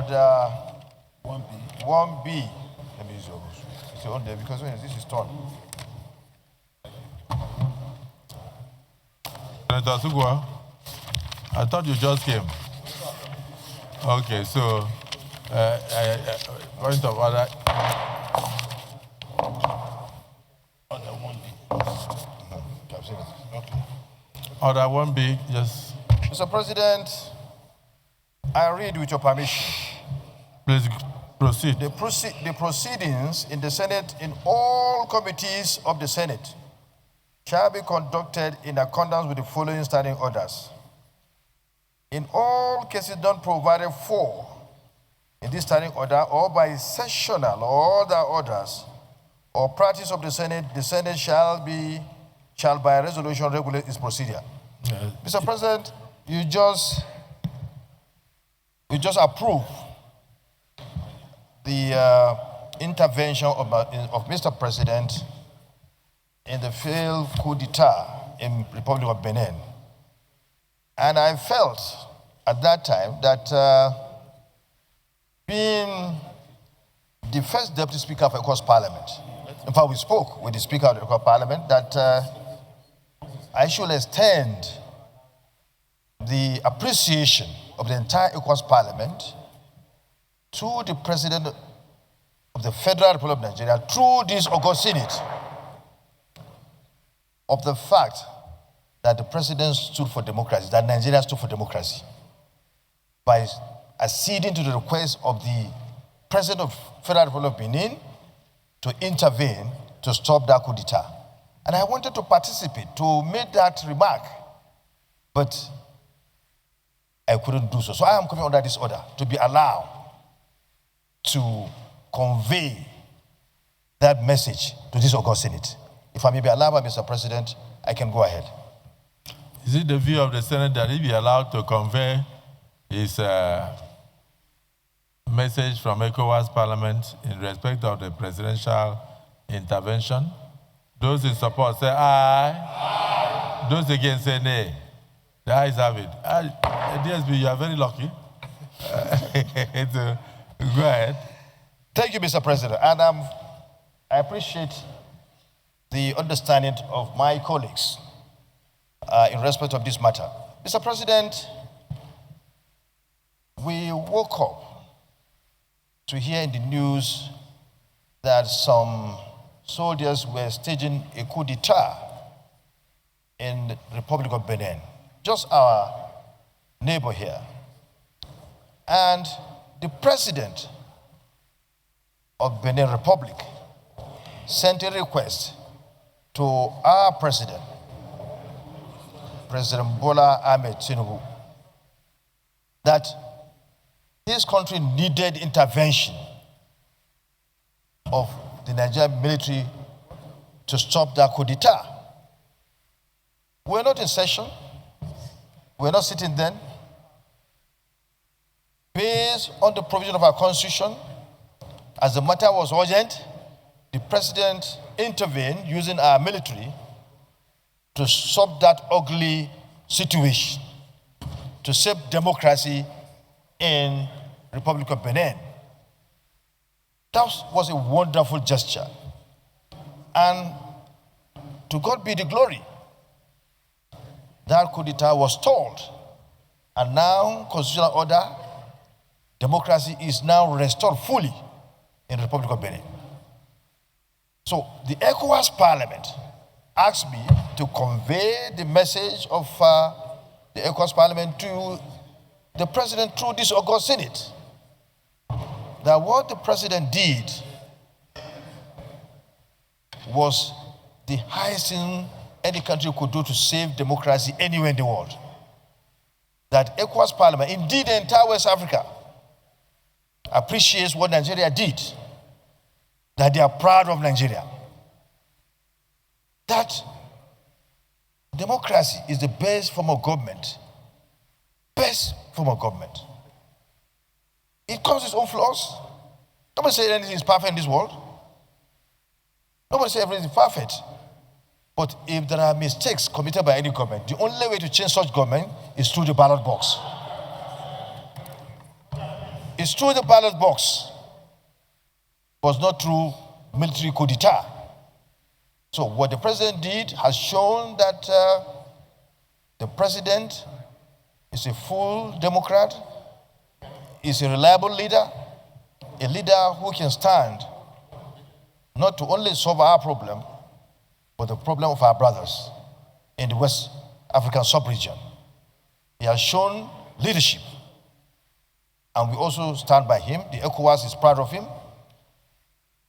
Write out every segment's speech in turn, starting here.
order 1B. Let me use your motion. It's your own there because this is torn. Senator Sugwa, I thought you just came. Okay, so point of order. Order 1B. Okay. Order 1B, yes. Mr. President, I read with your permission. Please proceed. The proceedings in the Senate in all committees of the Senate shall be conducted in accordance with the following standing orders. In all cases not provided for in this standing order or by sessional or other orders or practice of the Senate shall by resolution regulate its procedure. Yes. Mr. President, you just approve the intervention of Mr. President in the failed coup d'etat in Republic of Benin. And I felt at that time that being the first Deputy Speaker of ECOWAS Parliament, in fact, we spoke with the Speaker of the ECOWAS Parliament that I should extend the appreciation of the entire ECOWAS Parliament to the President of the Federal Republic of Nigeria through this August Senate of the fact that the President stood for democracy, that Nigeria stood for democracy by acceding to the request of the President of Federal Republic of Benin to intervene to stop that coup d'etat. And I wanted to participate, to make that remark, but I couldn't do so. So I am coming under this order to be allowed to convey that message to this August Senate. If I may be allowed by Mr. President, I can go ahead. Is it the view of the Senate that he be allowed to convey his message from ECOWAS Parliament in respect of the presidential intervention? Those in support say aye. Aye. Those against say nay. The ayes have it. DSB, you are very lucky. Go ahead. Thank you, Mr. President. And I appreciate the understanding of my colleagues in respect of this matter. Mr. President, we woke up to hear in the news that some soldiers were staging a coup d'etat in the Republic of Benin, just our neighbor here. And the president of Benin Republic sent a request to our president, President Bola Ahmed Tinubu, that his country needed intervention of the Nigerian military to stop that coup d'etat. We're not in session. We're not sitting then. Based on the provision of our constitution, as the matter was urgent, the president intervened using our military to stop that ugly situation, to save democracy in Republic of Benin. That was a wonderful gesture. And to God be the glory. That coup d'etat was stalled. And now, constitutional order, democracy is now restored fully in the Republic of Benin. So the ECOWAS Parliament asked me to convey the message of the ECOWAS Parliament to the President through this August Senate. That what the President did was the highest thing any country could do to save democracy anywhere in the world. That ECOWAS Parliament, indeed the entire West Africa, appreciates what Nigeria did. That they are proud of Nigeria. That democracy is the best form of government. Best form of government. It comes with its own flaws. Nobody says anything is perfect in this world. Nobody says everything is perfect. But if there are mistakes committed by any government, the only way to change such government is through the ballot box. It's through the ballot box, but not through military coup d'etat. So what the president did has shown that the president is a full Democrat, is a reliable leader, a leader who can stand not to only solve our problem, but the problem of our brothers in the West African sub-region. He has shown leadership, and we also stand by him. The ECOWAS is proud of him.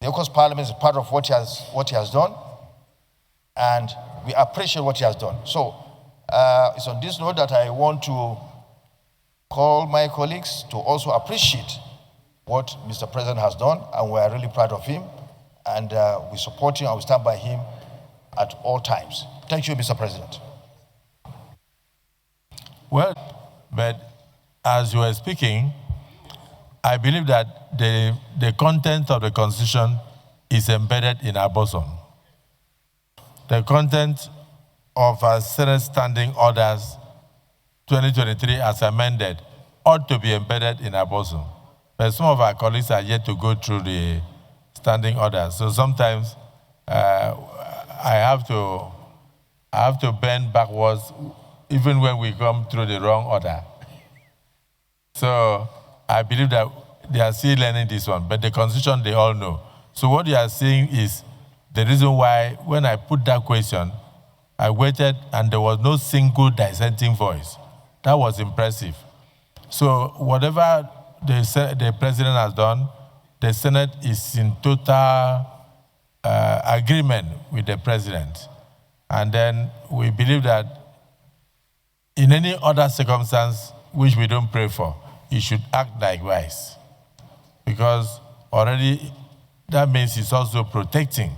The ECOWAS Parliament is proud of what he has done, and we appreciate what he has done. So it's on this note that I want to call my colleagues to also appreciate what Mr. President has done, and we are really proud of him, and we support him and we stand by him at all times. Thank you, Mr. President. Well, but as you were speaking, I believe that the content of the Constitution is embedded in our bosom. The content of our Senate Standing Orders 2023 as amended ought to be embedded in our bosom. But some of our colleagues are yet to go through the standing orders. So sometimes I have to bend backwards even when we come through the wrong order. So I believe that they are still learning this one, but the Constitution they all know. So what you are seeing is the reason why when I put that question, I waited and there was no single dissenting voice. That was impressive. So whatever the president has done, the Senate is in total agreement with the president. And then we believe that in any other circumstance, which we don't pray for, he should act likewise. Because already that means he's also protecting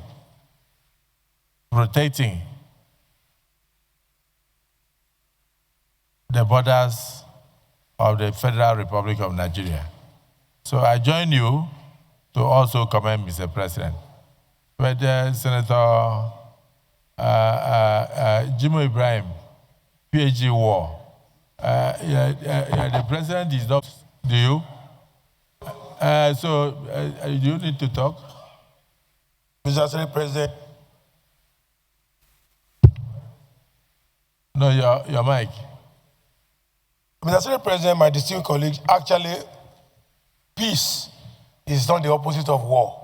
the borders of the Federal Republic of Nigeria. So I join you to also commend Mr. President. But Senator Jimo Ibrahim, PhD war, the president is not, do you? Do you need to talk? Mr. Senate President. No, your mic. Mr. Senate President, my distinguished colleagues, actually, peace is not the opposite of war,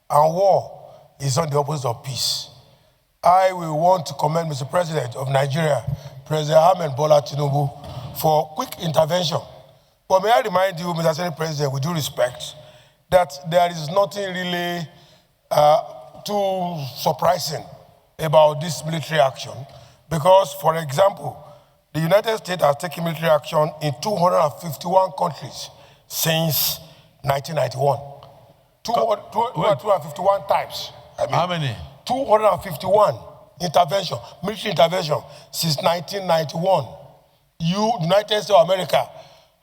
and war is not the opposite of peace. I will want to commend Mr. President of Nigeria, President Ahmed Bola Tinubu, for quick intervention. But may I remind you, Mr. Senate President, with due respect, that there is nothing really too surprising about this military action, because, for example, the United States has taken military action in 251 countries since 1991. 251 times. How many? 251 military intervention since 1991. United States of America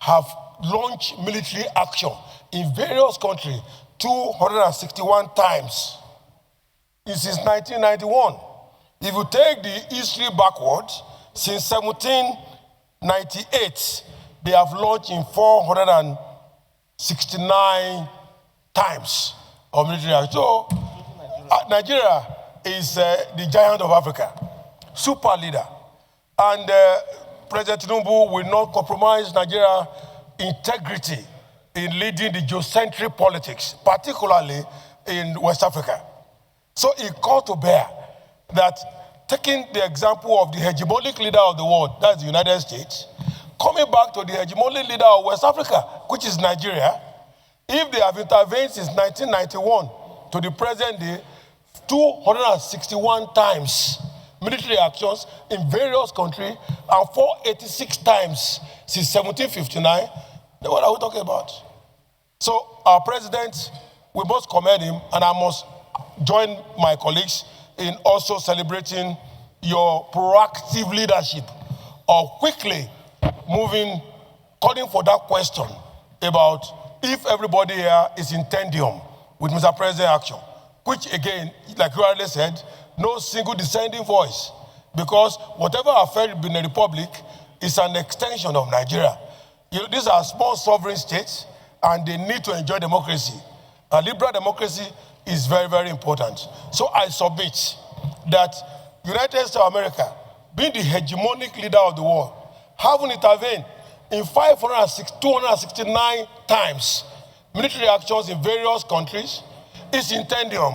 have launched military action in various countries 261 times since 1991. If you take the history backwards, since 1798, they have launched in 469 times of military action. So, Nigeria is the giant of Africa, super leader. And President Tinubu will not compromise Nigeria's integrity in leading the geocentric politics, particularly in West Africa. So it called to bear that taking the example of the hegemonic leader of the world, that's the United States, coming back to the hegemonic leader of West Africa, which is Nigeria, if they have intervened since 1991 to the present day, 261 times military actions in various countries and 486 times since 1759, then what are we talking about? So our president, we must commend him, and I must join my colleagues in also celebrating your proactive leadership of quickly moving, calling for that question about if everybody here is in tendium with Mr. President action, which again, like you already said, no single dissenting voice, because whatever affects Benin Republic is an extension of Nigeria. These are small sovereign states, and they need to enjoy democracy. And liberal democracy is very, very important. So I submit that United States of America, being the hegemonic leader of the world, having intervened in 269 times military actions in various countries, is in tandem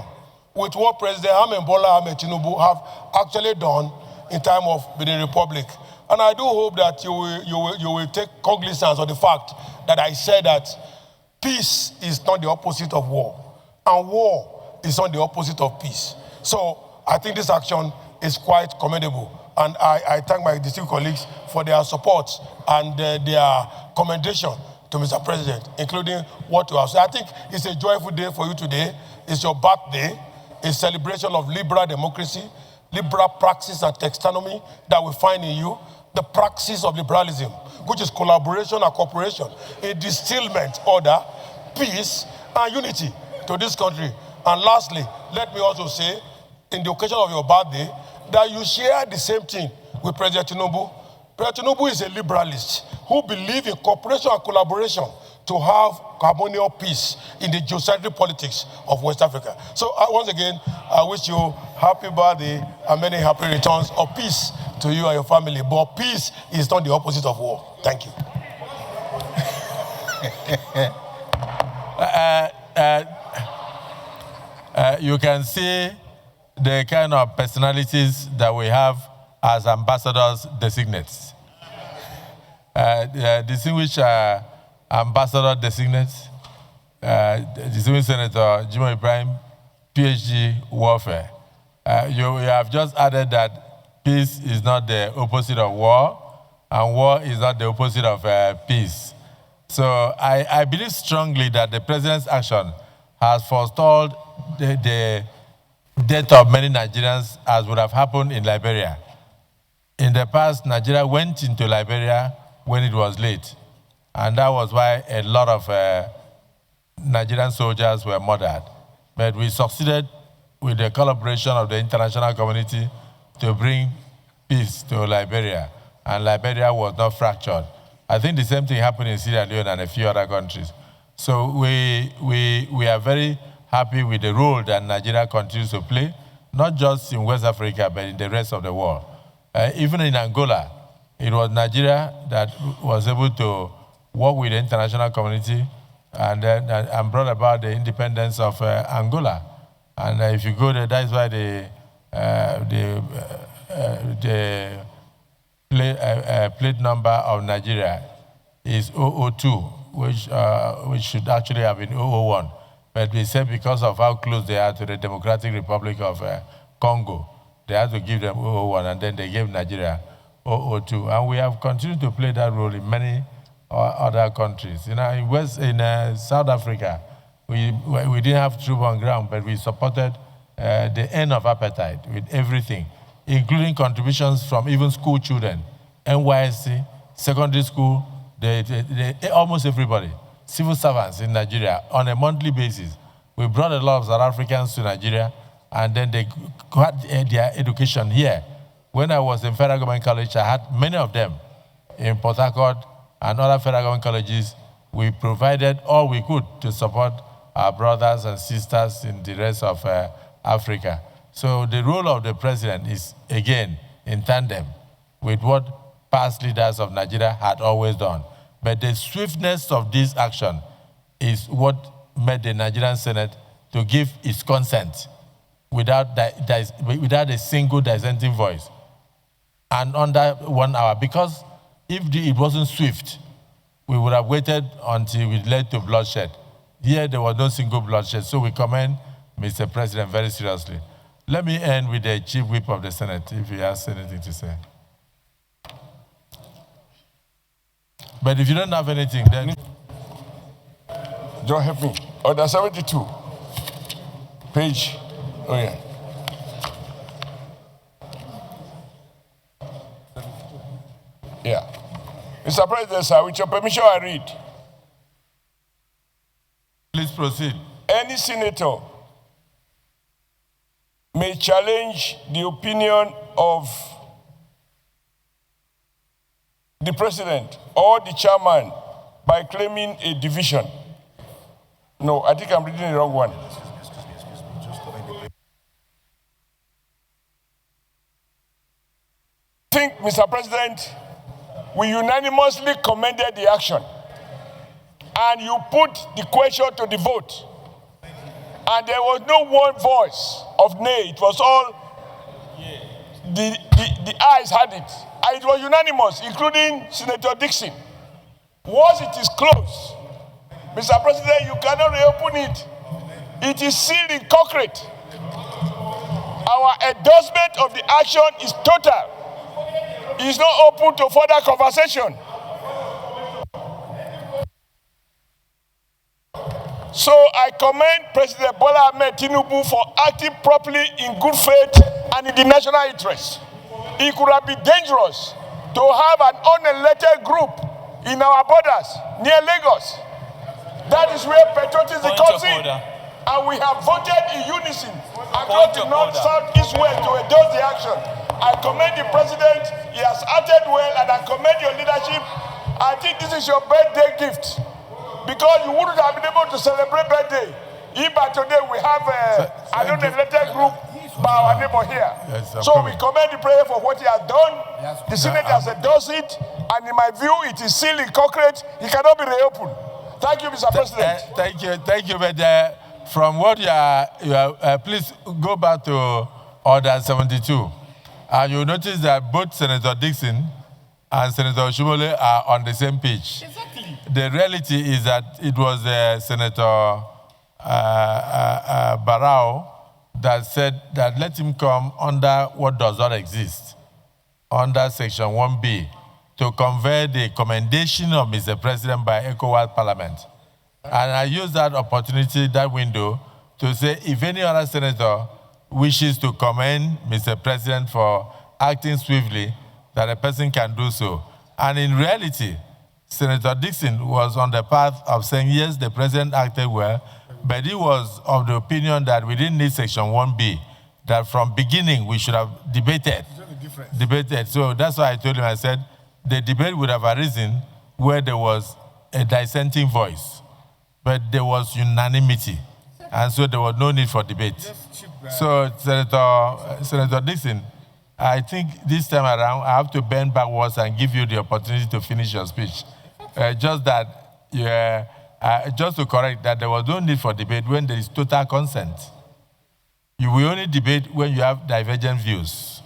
with what President Bola Ahmed Tinubu have actually done in time of Benin Republic. And I do hope that you will take cognizance of the fact that I said that peace is not the opposite of war, and war is not the opposite of peace. So I think this action is quite commendable, and I thank my distinguished colleagues for their support and their commendation to Mr. President, including what you have said. I think it's a joyful day for you today. It's your birthday, a celebration of liberal democracy, liberal praxis and taxonomy that we find in you, the praxis of liberalism, which is collaboration and cooperation, a distillment order, peace, and unity to this country. And lastly, let me also say, in the occasion of your birthday, that you share the same thing with President Tinubu. President Tinubu is a liberalist who believes in cooperation and collaboration to have harmonious peace in the geocentric politics of West Africa. So once again, I wish you happy birthday and many happy returns of peace to you and your family. But peace is not the opposite of war. Thank you. You can see the kind of personalities that we have as ambassadors designates. Distinguished ambassador designates, distinguished Senator Jimoh Ibrahim, PhD warfare. You have just added that peace is not the opposite of war, and war is not the opposite of peace. So I believe strongly that the president's action has forestalled the death of many Nigerians, as would have happened in Liberia. In the past, Nigeria went into Liberia when it was late, and that was why a lot of Nigerian soldiers were murdered. But we succeeded with the collaboration of the international community to bring peace to Liberia, and Liberia was not fractured. I think the same thing happened in Sierra Leone and a few other countries. So we are very happy with the role that Nigeria continues to play, not just in West Africa, but in the rest of the world. Even in Angola, it was Nigeria that was able to work with the international community and brought about the independence of Angola. And if you go there, that's why the plate number of Nigeria is 002, which should actually have been 001. But we said because of how close they are to the Democratic Republic of Congo, they had to give them 001, and then they gave Nigeria 002. And we have continued to play that role in many other countries. In South Africa, we didn't have troops on ground, but we supported the end of apartheid with everything, including contributions from even school children, NYSC, secondary school, almost everybody, civil servants in Nigeria on a monthly basis. We brought a lot of South Africans to Nigeria, and then they got their education here. When I was in Federal Government College, I had many of them in Port Harcourt and other Federal Government colleges. We provided all we could to support our brothers and sisters in the rest of Africa. So the role of the president is, again, in tandem with what past leaders of Nigeria had always done. But the swiftness of this action is what made the Nigerian Senate to give its consent without a single dissenting voice, and under 1 hour. Because if it wasn't swift, we would have waited until it led to bloodshed. Here, there was no single bloodshed, so we commend Mr. President very seriously. Let me end with the Chief Whip of the Senate, if he has anything to say. But if you don't have anything, then... Don't help me. Order 72. Page. Oh, yeah. Yeah. Mr. President, sir, with your permission, I read. Please proceed. Any senator may challenge the opinion of the president or the chairman by claiming a division No, I think I'm reading the wrong one. I think, Mr. President, we unanimously commended the action. And you put the question to the vote. And there was no one voice of nay. It was all, the ayes had it. And it was unanimous, including Senator Dixon. Once it is closed, Mr. President, you cannot reopen it. It is sealed in concrete. Our endorsement of the action is total. It is not open to further conversation. So I commend President Bola Ahmed Tinubu for acting properly in good faith and in the national interest. It could have been dangerous to have an unelected group in our borders near Lagos. That is where patriotism comes in. And we have voted in unison across the north, south, east, west to endorse the action. I commend the president. He has acted well, and I commend your leadership. I think this is your birthday gift, because you wouldn't have been able to celebrate birthday if by today we have an unelected group by our neighbor here. Yes, so we commend the president for what he has done. The Senate has endorsed it, and in my view, it is sealed in concrete. It cannot be reopened. Thank you, Mr. President. Thank you. But from what you are please go back to Order 72. And you notice that both Senator Dixon and Senator Oshimole are on the same page. Exactly. The reality is that it was Senator Barao that said that let him come under what does not exist, under Section 1B, to convey the commendation of Mr. President by ECOWAS Parliament. And I use that opportunity, that window, to say if any other senator wishes to commend Mr. President for acting swiftly, that a person can do so. And in reality, Senator Dixon was on the path of saying, yes, the president acted well, but he was of the opinion that we didn't need Section 1B, that from beginning we should have debated. So that's why I told him, I said, the debate would have arisen where there was a dissenting voice, but there was unanimity. And so there was no need for debate. So, Senator Dixon, I think this time around, I have to bend backwards and give you the opportunity to finish your speech. Just to correct that there was no need for debate when there is total consent. You will only debate when you have divergent views.